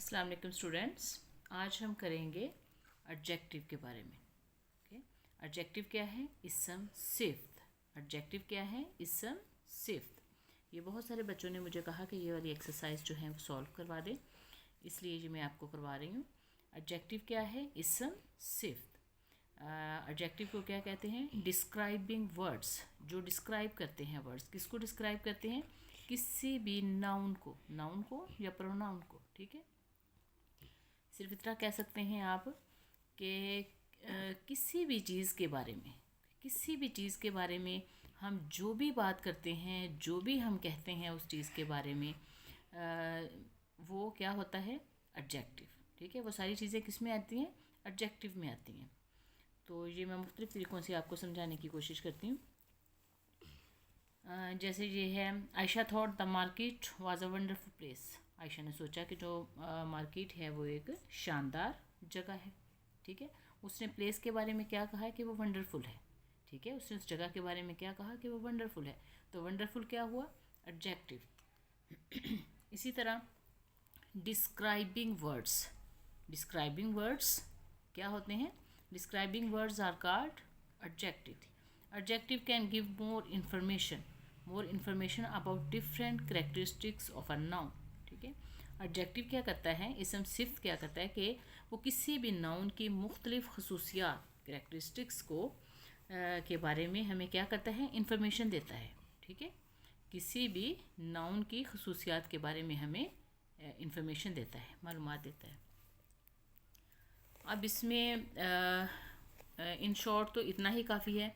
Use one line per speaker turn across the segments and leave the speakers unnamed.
अस्सलाम वालेकुम स्टूडेंट्स। आज हम करेंगे एडजेक्टिव के बारे में। ओके, एडजेक्टिव क्या है? इसम सिफ्त। एडजेक्टिव क्या है? इसम सिफ्त। ये बहुत सारे बच्चों ने मुझे कहा कि ये वाली एक्सरसाइज जो है वो सॉल्व करवा दें, इसलिए ये मैं आपको करवा रही हूँ। एडजेक्टिव क्या है? इसम सिफ्त। एडजेक्टिव को क्या कहते हैं? डिस्क्राइबिंग वर्ड्स, जो डिस्क्राइब करते हैं वर्ड्स। किसको डिस्क्राइब करते हैं? किसी भी नाउन को या प्रोनाउन को। ठीक है, सिर्फ इतना कह सकते हैं आप कि किसी भी चीज़ के बारे में, किसी भी चीज़ के बारे में हम जो भी बात करते हैं, जो भी हम कहते हैं उस चीज़ के बारे में, वो क्या होता है? एडजेक्टिव। ठीक है, वो सारी चीज़ें किस में आती हैं? एडजेक्टिव में आती हैं। तो ये मैं मुख्तलिफ़ तरीक़ों से आपको समझाने की कोशिश करती हूँ। जैसे ये है, Ayesha thought the market was a wonderful place. Ayesha ने सोचा कि जो मार्केट है वो एक शानदार जगह है। ठीक है, उसने प्लेस के बारे में क्या कहा है? कि वो वंडरफुल है। ठीक है, उसने उस जगह के बारे में क्या कहा? कि वो वंडरफुल है। तो वंडरफुल क्या हुआ? एडजेक्टिव। इसी तरह डिस्क्राइबिंग वर्ड्स। डिस्क्राइबिंग वर्ड्स क्या होते हैं? Describing words are called adjective. Adjective can give more information about different characteristics of a noun. ठीक है, एडजेक्टिव क्या करता है? इसम सिफ्त क्या करता है कि वो किसी भी नाउन की मुख्तलिफ खसूसियात, करेक्टरिस्टिक्स को के बारे में हमें क्या करता है? इंफॉर्मेशन देता है। ठीक है, किसी भी नाउन की खसूसियात के बारे में हमें इंफॉर्मेशन देता है, मालूमात देता है। अब इसमें इन शॉर्ट तो इतना ही काफ़ी है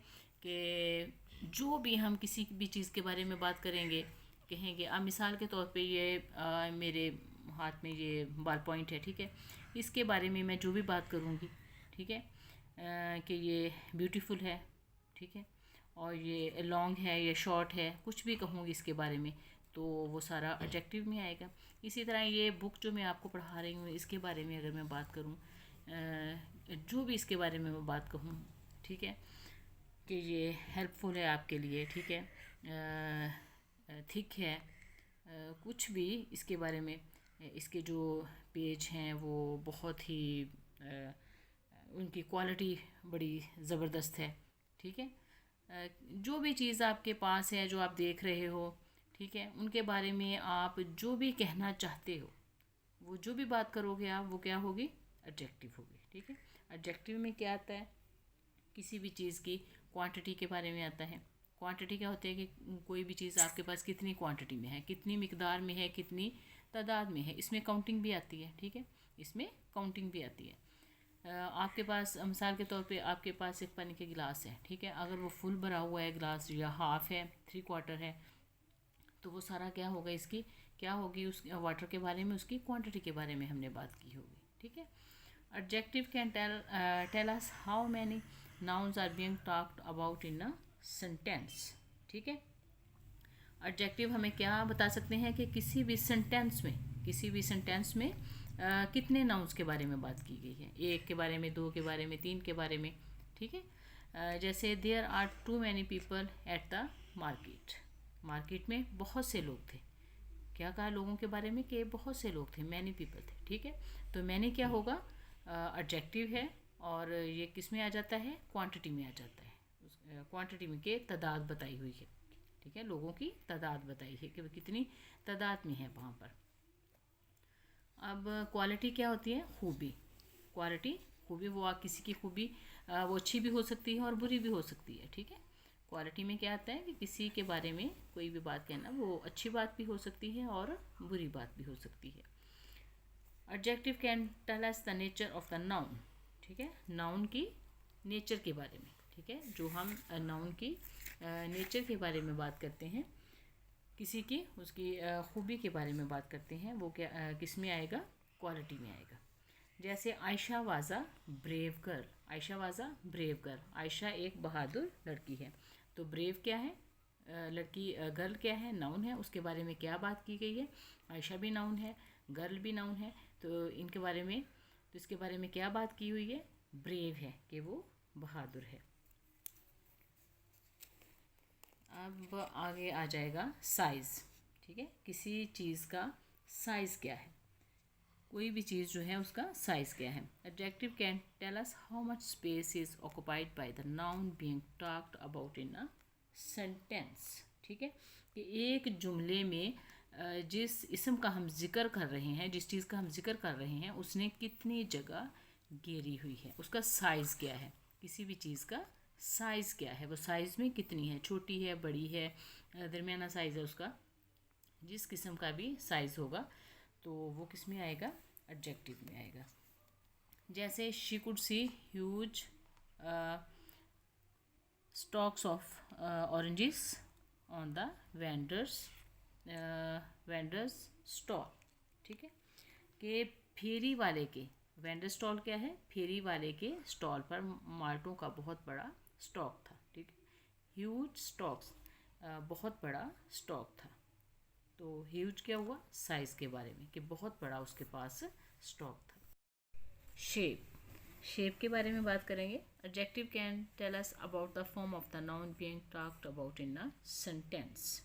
कि जो भी हम किसी भी चीज़ के बारे में बात करेंगे, कहेंगे, अब मिसाल के तौर पे ये मेरे हाथ में ये बॉल पॉइंट है। ठीक है, इसके बारे में मैं जो भी बात करूँगी, ठीक है, कि ये ब्यूटीफुल है। ठीक है, और ये लॉन्ग है, ये शॉर्ट है, कुछ भी कहूँगी इसके बारे में, तो वो सारा एडजेक्टिव में आएगा। इसी तरह ये बुक जो मैं आपको पढ़ा रही हूँ, इसके बारे में अगर मैं बात करूँ, जो भी इसके बारे में मैं बात कहूँ, ठीक है, कि ये हेल्पफुल है आपके लिए, ठीक है, थिक है, कुछ भी इसके बारे में, इसके जो पेज हैं वो बहुत ही उनकी क्वालिटी बड़ी ज़बरदस्त है। ठीक है, जो भी चीज़ आपके पास है, जो आप देख रहे हो, ठीक है, उनके बारे में आप जो भी कहना चाहते हो, वो जो भी बात करोगे आप, वो क्या होगी? एडजेक्टिव होगी। ठीक है, एडजेक्टिव में क्या आता है? किसी भी चीज़ की क्वांटिटी के बारे में आता है। क्वांटिटी क्या होती है? कि कोई भी चीज़ आपके पास कितनी क्वांटिटी में है, कितनी मिकदार में है, कितनी तादाद में है। इसमें काउंटिंग भी आती है। ठीक है, इसमें काउंटिंग भी आती है। आपके पास मिसाल के तौर पे आपके पास एक पानी के गिलास है। ठीक है, अगर वो फुल भरा हुआ है गिलास, या हाफ़ है, 3/4 है, तो वो सारा क्या होगा? इसकी क्या होगी? उस वाटर के बारे में, उसकी क्वांटिटी के बारे में हमने बात की होगी। ठीक है, adjective can tell us how many nouns are being talked about in a sentence। ठीक है, एडजेक्टिव हमें क्या बता सकते हैं कि किसी भी सेंटेंस में कितने नाउन्स के बारे में बात की गई है। एक के बारे में, दो के बारे में, तीन के बारे में। ठीक है, जैसे there are too many people at the market में बहुत से लोग थे। क्या कहा लोगों के बारे में? कि बहुत से लोग थे, मैनी पीपल थे। ठीक है, तो मैनी क्या होगा? एडजेक्टिव है, और ये किस में आ जाता है? क्वांटिटी में आ जाता है। क्वांटिटी में के तादाद बताई हुई है। ठीक है, लोगों की तादाद बताई है कि वो कितनी तादाद में है वहाँ पर। अब क्वालिटी क्या होती है? खूबी। खूबी वो किसी की खूबी वो अच्छी भी हो सकती है और बुरी भी हो सकती है। ठीक है, क्वालिटी में क्या आता है कि किसी के बारे में कोई भी बात कहना, वो अच्छी बात भी हो सकती है और बुरी बात भी हो सकती है। Adjective can tell us the nature of the noun. ठीक है, नाउन की नेचर के बारे में। ठीक है, जो हम नाउन की नेचर के बारे में बात करते हैं, किसी की उसकी खूबी के बारे में बात करते हैं, वो क्या किस में आएगा? क्वालिटी में आएगा। जैसे Ayesha waza brave girl. Ayesha एक बहादुर लड़की है। तो ब्रेव क्या है? लड़की। गर्ल क्या है? नाउन है। उसके बारे में क्या बात की गई है? आयशा भी नाउन है, गर्ल भी नाउन है। तो इनके बारे में, तो इसके बारे में क्या बात की हुई है? ब्रेव है, कि वो बहादुर है। अब आगे आ जाएगा साइज़। ठीक है, किसी चीज़ का साइज़ क्या है? कोई भी चीज़ जो है उसका साइज़ क्या है। Adjective can tell us how much space is occupied by the noun being talked about in a sentence. ठीक है, कि एक जुमले में जिस इसम का हम जिक्र कर रहे हैं, जिस चीज़ का हम जिक्र कर रहे हैं, उसने कितनी जगह घेरी हुई है, उसका साइज़ क्या है। किसी भी चीज़ का साइज़ क्या है, वो साइज़ में कितनी है, छोटी है, बड़ी है, दरमियाना साइज़ है उसका। जिस किस्म का भी साइज़ होगा तो वो किस में आएगा, एडजेक्टिव में आएगा। जैसे she could see huge stocks of oranges on the vendors stall. ठीक है, कि फेरी वाले के, वेंडर स्टॉल क्या है, फेरी वाले के स्टॉल पर माल्टों का बहुत बड़ा स्टॉक था। ठीक है, ह्यूज स्टॉक्स, बहुत बड़ा स्टॉक था। तो ह्यूज क्या हुआ, साइज़ के बारे में, कि बहुत बड़ा उसके पास स्टॉक था। शेप, शेप के बारे में बात करेंगे। Adjective can tell us about the form of the noun being talked about in a sentence.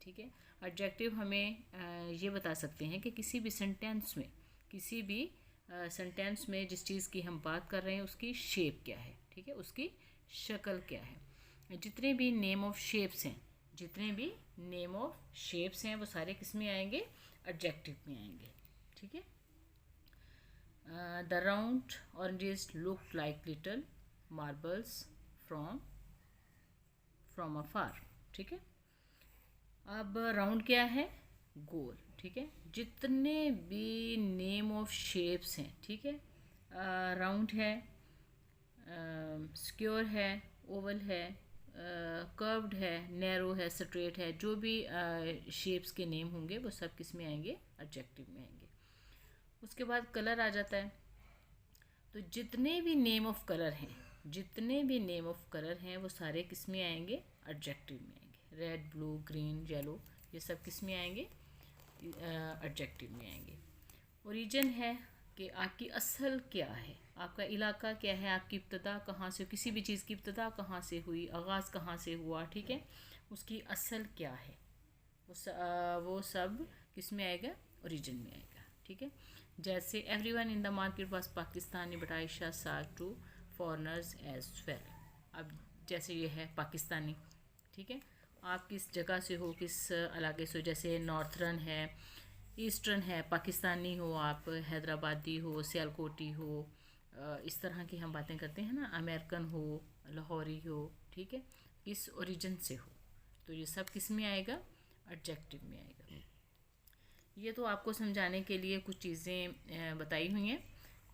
ठीक है, एडजेक्टिव हमें ये बता सकते हैं कि किसी भी सेंटेंस में, किसी भी सेंटेंस में जिस चीज़ की हम बात कर रहे हैं उसकी शेप क्या है। ठीक है, उसकी शक्ल क्या है। जितने भी नेम ऑफ शेप्स हैं, जितने भी नेम ऑफ शेप्स हैं वो सारे किस में आएंगे, एडजेक्टिव में आएंगे। ठीक है, the round oranges look like little marbles from afar. ठीक है, अब राउंड क्या है, गोल। ठीक है, जितने भी नेम ऑफ शेप्स हैं, ठीक है, राउंड है, स्क्योर है, ओवल है, कर्व्ड है, नैरो है, स्ट्रेट है, जो भी शेप्स के नेम होंगे वो सब किस में आएंगे, एडजेक्टिव में आएंगे। उसके बाद कलर आ जाता है। तो जितने भी नेम ऑफ कलर हैं, जितने भी नेम ऑफ कलर हैं वो सारे किस में आएंगे, एडजेक्टिव में आएंगे। रेड, ब्लू, ग्रीन, येलो, ये सब किस में आएंगे, एडजेक्टिव में आएंगे। ओरिजिन है कि आपकी असल क्या है, आपका इलाका क्या है, आपकी इब्तदा कहाँ से, किसी भी चीज़ की इब्तदा कहाँ से हुई, आगाज़ कहाँ से हुआ। ठीक है, उसकी असल क्या है, वो सब किस में आएगा, ओरिजिन में आएगा। ठीक है, जैसे everyone in the market was Pakistani but Ayesha सा टू फॉरनर्स एज वेल। अब जैसे ये है पाकिस्तानी, ठीक है, आप किस जगह से हो, किस इलाके से हो, जैसे नॉर्थर्न है, ईस्टर्न है, पाकिस्तानी हो आप, हैदराबादी हो, सियालकोटी हो, इस तरह की हम बातें करते हैं ना, अमेरिकन हो, लाहौरी हो। ठीक है, किस ओरिजिन से हो, तो ये सब किस में आएगा, एडजेक्टिव में आएगा। ये तो आपको समझाने के लिए कुछ चीज़ें बताई हुई हैं,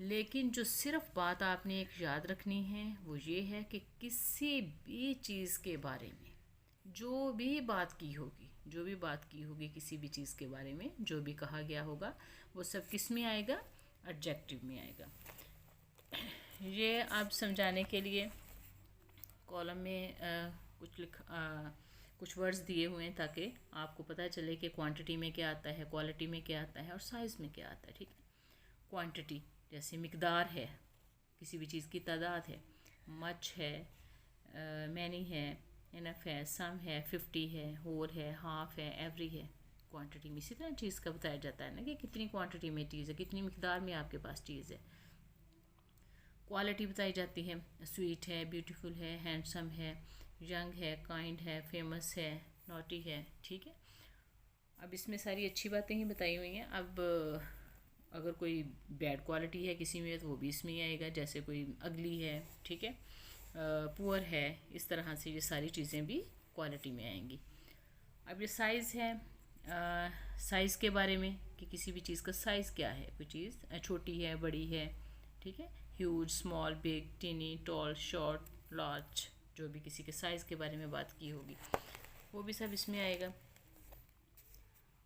लेकिन जो सिर्फ बात आपने एक याद रखनी है वो ये है कि किसी भी चीज़ के बारे में जो भी बात की होगी, जो भी बात की होगी किसी भी चीज़ के बारे में, जो भी कहा गया होगा वो सब किस में आएगा, एडजेक्टिव में आएगा। ये आप समझाने के लिए कॉलम में कुछ वर्ड्स दिए हुए हैं ताकि आपको पता चले कि क्वांटिटी में क्या आता है, क्वालिटी में क्या आता है और साइज़ में क्या आता है। ठीक है, क्वांटिटी जैसे मिकदार है, किसी भी चीज़ की तादाद है, मच है, मैनी है, इनफ है, सम है, 50 है, होल है, हाफ है, एवरी है। क्वांटिटी में इसी तरह चीज़ का बताया जाता है ना कि कितनी क्वांटिटी में चीज़ है, कितनी मिकदार में आपके पास चीज़ है। क्वालिटी बताई जाती है, स्वीट है, ब्यूटीफुल है, हैंडसम है, यंग है, काइंड है, फेमस है, नॉटी है। ठीक है, अब इसमें सारी अच्छी बातें ही बताई हुई हैं। अब अगर कोई बैड क्वालिटी है किसी में तो वो भी इसमें ही आएगा, जैसे कोई अगली है, ठीक है, पुअर है, इस तरह से ये सारी चीज़ें भी क्वालिटी में आएंगी। अब ये साइज़ है, साइज़ के बारे में कि किसी भी चीज़ का साइज़ क्या है, कोई चीज़ छोटी है, बड़ी है। ठीक है, huge, small, big, tiny, tall, short, large, जो भी किसी के साइज़ के बारे में बात की होगी वो भी सब इसमें आएगा।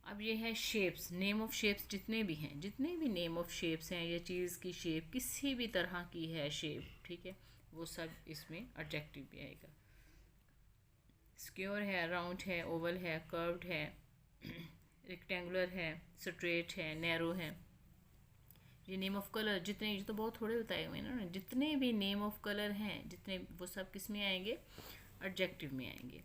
अब ये है शेप्स, नेम ऑफ शेप्स जितने भी हैं, जितने भी नेम ऑफ शेप्स हैं, ये चीज़ की शेप किसी भी तरह की है शेप, ठीक है, वो सब इसमें एडजेक्टिव भी आएगा। स्क्योर है, राउंड है, ओवल है, कर्व्ड है, रेक्टेंगुलर है, स्ट्रेट है, नैरो है। ये नेम ऑफ कलर जितने, ये तो बहुत थोड़े बताए हुए हैं ना, जितने भी नेम ऑफ कलर हैं जितने, वो सब किस में आएंगे, एडजेक्टिव में आएंगे।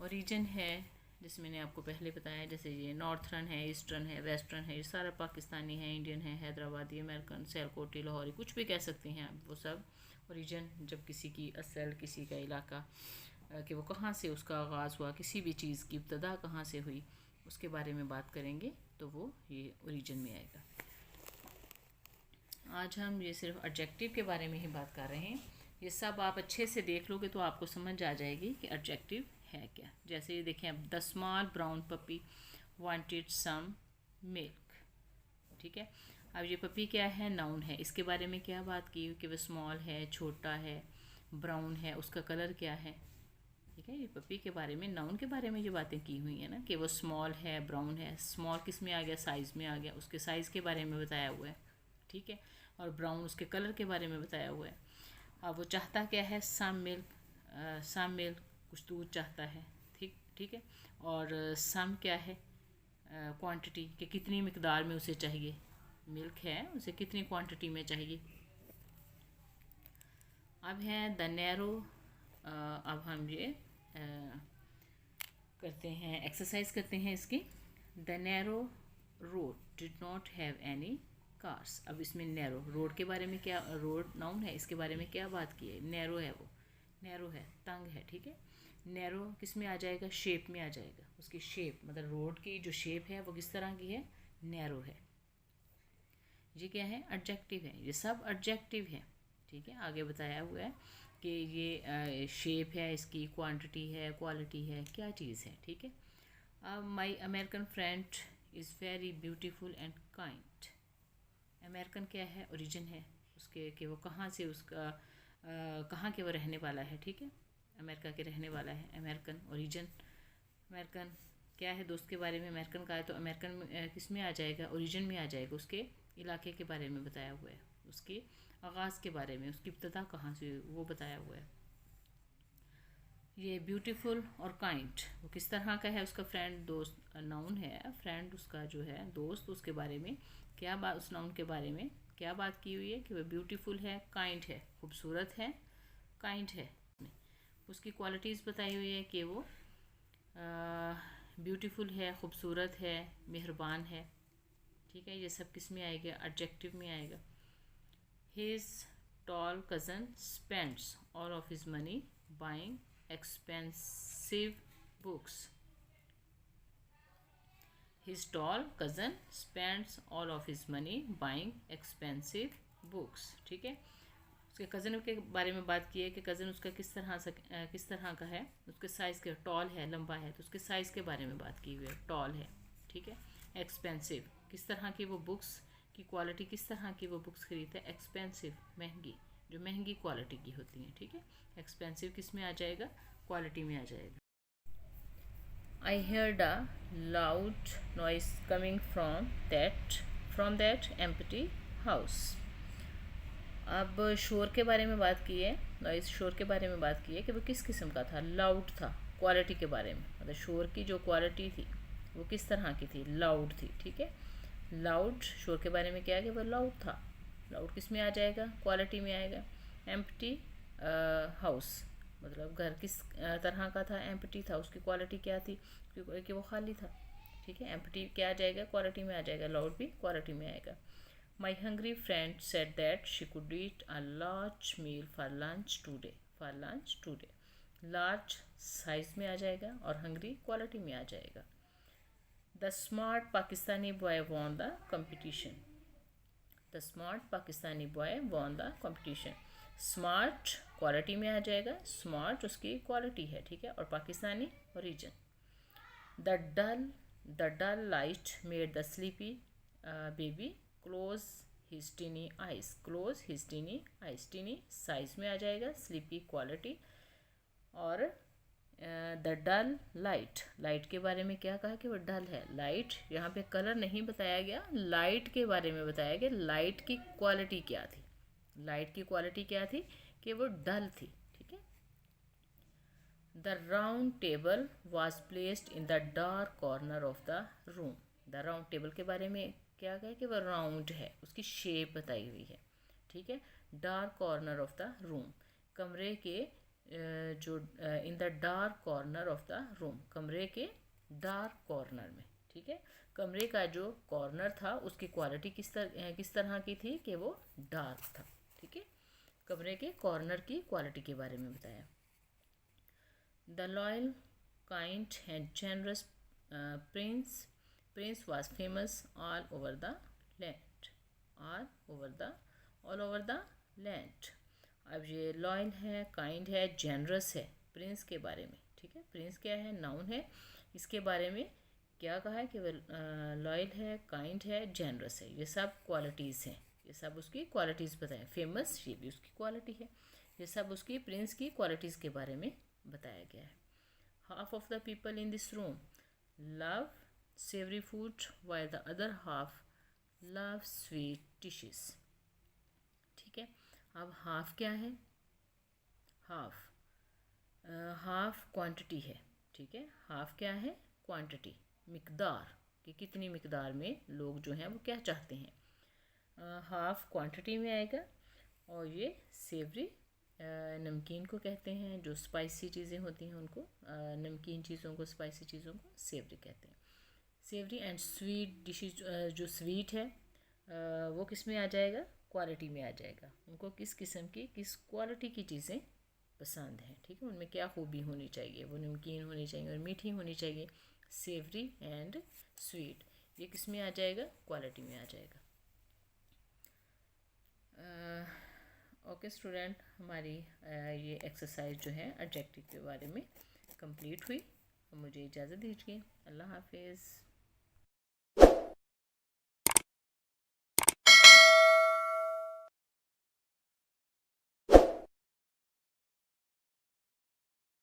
ओरिजिन है, जैसे मैंने आपको पहले बताया, जैसे ये नॉर्थर्न है, ईस्टर्न है, वेस्टर्न है, ये सारा पाकिस्तानी है, इंडियन है, हैदराबादी, अमेरिकन, सियालकोटी, लाहौरी, कुछ भी कह सकते हैं आप, वो सब ओरिजिन, जब किसी की असल, किसी का इलाका कि वो कहाँ से उसका आगाज़ हुआ, किसी भी चीज़ की इब्तदा कहाँ से हुई, उसके बारे में बात करेंगे तो वो ये ओरिजिन में आएगा। आज हम ये सिर्फ एडजेक्टिव के बारे में ही बात कर रहे हैं। ये सब आप अच्छे से देख लोगे तो आपको समझ आ जाएगी कि एडजेक्टिव है क्या। जैसे ये देखें, अब the small brown puppy wanted some milk, ठीक है। अब ये पपी क्या है, नाउन है, इसके बारे में क्या बात की कि वो स्मॉल है, छोटा है, ब्राउन है, उसका कलर क्या है, ठीक है। ये पपी के बारे में, नाउन के बारे में ये बातें की हुई है ना, कि वो स्मॉल है, ब्राउन है। स्मॉल किस में आ गया, साइज़ में आ गया, उसके साइज़ के बारे में बताया हुआ है, ठीक है। और ब्राउन उसके कलर के बारे में बताया हुआ है। अब वो चाहता क्या है, सम मिल्क, कुछ दूध चाहता है, ठीक है। और सम क्या है, क्वांटिटी, कि कितनी मिकदार में उसे चाहिए, मिल्क है, उसे कितनी क्वांटिटी में चाहिए। अब है द नैरो। अब हम ये करते हैं, एक्सरसाइज करते हैं इसकी। The narrow road did not have any cars. अब इसमें नैरो, रोड के बारे में क्या, रोड नाउन है, इसके बारे में क्या बात की है, नैरो है, वो नैरो है, तंग है, ठीक है। नैरो किस में आ जाएगा, शेप में आ जाएगा, उसकी शेप, मतलब रोड की जो शेप है वो किस तरह की है, नैरो है। ये क्या है, एडजेक्टिव है, ये सब एडजेक्टिव है, ठीक है। आगे बताया हुआ है कि ये शेप है, इसकी क्वांटिटी है, क्वालिटी है, क्या चीज़ है, ठीक है। अब my American friend is very beautiful and kind. American क्या है, ओरिजिन है उसके, कि वो कहाँ से, उसका कहाँ के वो रहने वाला है, ठीक है। अमेरिका के रहने वाला है, अमेरिकन, ओरिजिन। अमेरिकन क्या है, दोस्त के बारे में अमेरिकन का है तो अमेरिकन किस में आ जाएगा, ओरिजिन में आ जाएगा, उसके इलाके के बारे में बताया हुआ है, उसके आगाज़ के बारे में, उसकी इब्तदा कहाँ से हुई वो बताया हुआ है। ये ब्यूटीफुल और काइंड, वो किस तरह का है, उसका फ्रेंड, दोस्त, नाउन है, फ्रेंड उसका जो है दोस्त, उसके बारे में क्या बात, उस नाउन के बारे में क्या बात की हुई है कि वह ब्यूटीफुल है, काइंड है, खूबसूरत है, काइंड है। उसकी क्वालिटीज़ बताई हुई है कि वो ब्यूटीफुल है, खूबसूरत है, मेहरबान है, ठीक है। ये सब किस में आएगा, एडजेक्टिव में आएगा। His tall cousin spends all of his money buying expensive books. His tall cousin spends all of his money buying expensive books, ठीक है। उसके कज़न के बारे में बात की है कि कज़न उसका किस तरह का है, उसके साइज़ के, टॉल है, लंबा है, तो उसके साइज़ के बारे में बात की हुई है, टॉल है, ठीक है। एक्सपेंसिव, किस तरह की वो बुक्स की क्वालिटी, किस तरह की वो बुक्स खरीदते हैं, एक्सपेंसिव, महंगी, जो महंगी क्वालिटी की होती हैं, ठीक है। एक्सपेंसिव किस में आ जाएगा, क्वालिटी में आ जाएगा। आई heard a loud noise coming from that empty house. अब शोर के बारे में बात की है, नॉइस, शोर के बारे में बात की है कि वो किस किस्म का था, लाउड था, क्वालिटी के बारे में, मतलब शोर की जो क्वालिटी थी वो किस तरह की थी, लाउड थी, ठीक है। लाउड, शोर के बारे में क्या है कि वो लाउड था, लाउड किस में आ जाएगा, क्वालिटी में आएगा। एम्प्टी हाउस, मतलब घर किस तरह का था, एम्प्टी था, उसकी क्वालिटी क्या थी कि वो खाली था, ठीक है। एम्प्टी क्या आ जाएगा, क्वालिटी में आ जाएगा, लाउड भी क्वालिटी में आएगा। My hungry friend said that she could eat a large meal for lunch today, large size में आ जाएगा और हंग्री क्वालिटी में आ जाएगा। The smart Pakistani boy won the competition, the smart Pakistani boy won the competition. Smart quality में आ जाएगा, स्मार्ट उसकी क्वालिटी है, ठीक है, और Pakistani origin. The dull light made the sleepy baby close his tiny eyes, close his tiny eyes, tiny size में आ जाएगा, स्लीपी क्वालिटी। और द डल लाइट, लाइट के बारे में क्या कहा कि वो डल है, लाइट, यहाँ पे कलर नहीं बताया गया, लाइट के बारे में बताया गया, लाइट की क्वालिटी क्या थी, लाइट की क्वालिटी क्या थी कि वो डल थी, ठीक है। The round table was placed in the dark corner of the room. The round table के बारे में क्या कहा कि वह राउंड है, उसकी शेप बताई हुई है, ठीक है। Dark corner of the room, कमरे के जो in the dark corner of the room, कमरे के डार्क कॉर्नर में। ठीक है, कमरे का जो कॉर्नर था उसकी क्वालिटी किस तरह की थी कि वो डार्क था। ठीक है, कमरे के कॉर्नर की क्वालिटी के बारे में बताया। The loyal kind and generous Prince was famous all over the land, all over the land। अब ये लॉयल है, काइंड है, जेनरस है, प्रिंस के बारे में। ठीक है, प्रिंस क्या है, नाउन है, इसके बारे में क्या कहा है कि वह लॉयल है, काइंड है, जेनरस है, ये सब क्वालिटीज़ हैं, ये सब उसकी क्वालिटीज़ बताएं। फेमस ये भी उसकी क्वालिटी है, ये सब उसकी प्रिंस की क्वालिटीज़ के बारे में बताया गया है। Half of the people in this room love savory food while the other half love sweet dishes। ठीक है, अब हाफ क्या है, हाफ क्वांटिटी है। ठीक है, हाफ क्या है, क्वांटिटी, मिकदार, कि कितनी मिकदार में लोग जो हैं वो क्या चाहते हैं, हाफ क्वांटिटी में आएगा। और ये सेवरी नमकीन को कहते हैं, जो स्पाइसी चीज़ें होती हैं उनको, नमकीन चीज़ों को, स्पाइसी चीज़ों को सेवरी कहते हैं। सेवरी एंड स्वीट डिशेज, जो स्वीट है वो किस में आ जाएगा, क्वालिटी में आ जाएगा। उनको किस किस्म की, किस क्वालिटी की चीज़ें पसंद हैं। ठीक है, उनमें क्या खूबी होनी चाहिए, वो नमकीन होनी चाहिए और मीठी होनी चाहिए। सेवरी एंड स्वीट ये किस में आ जाएगा, क्वालिटी में आ जाएगा। ओके स्टूडेंट, हमारी ये एक्सरसाइज जो है एडजेक्टिव के बारे में कंप्लीट हुई। मुझे इजाज़त दीजिए। अल्लाह हाफिज़।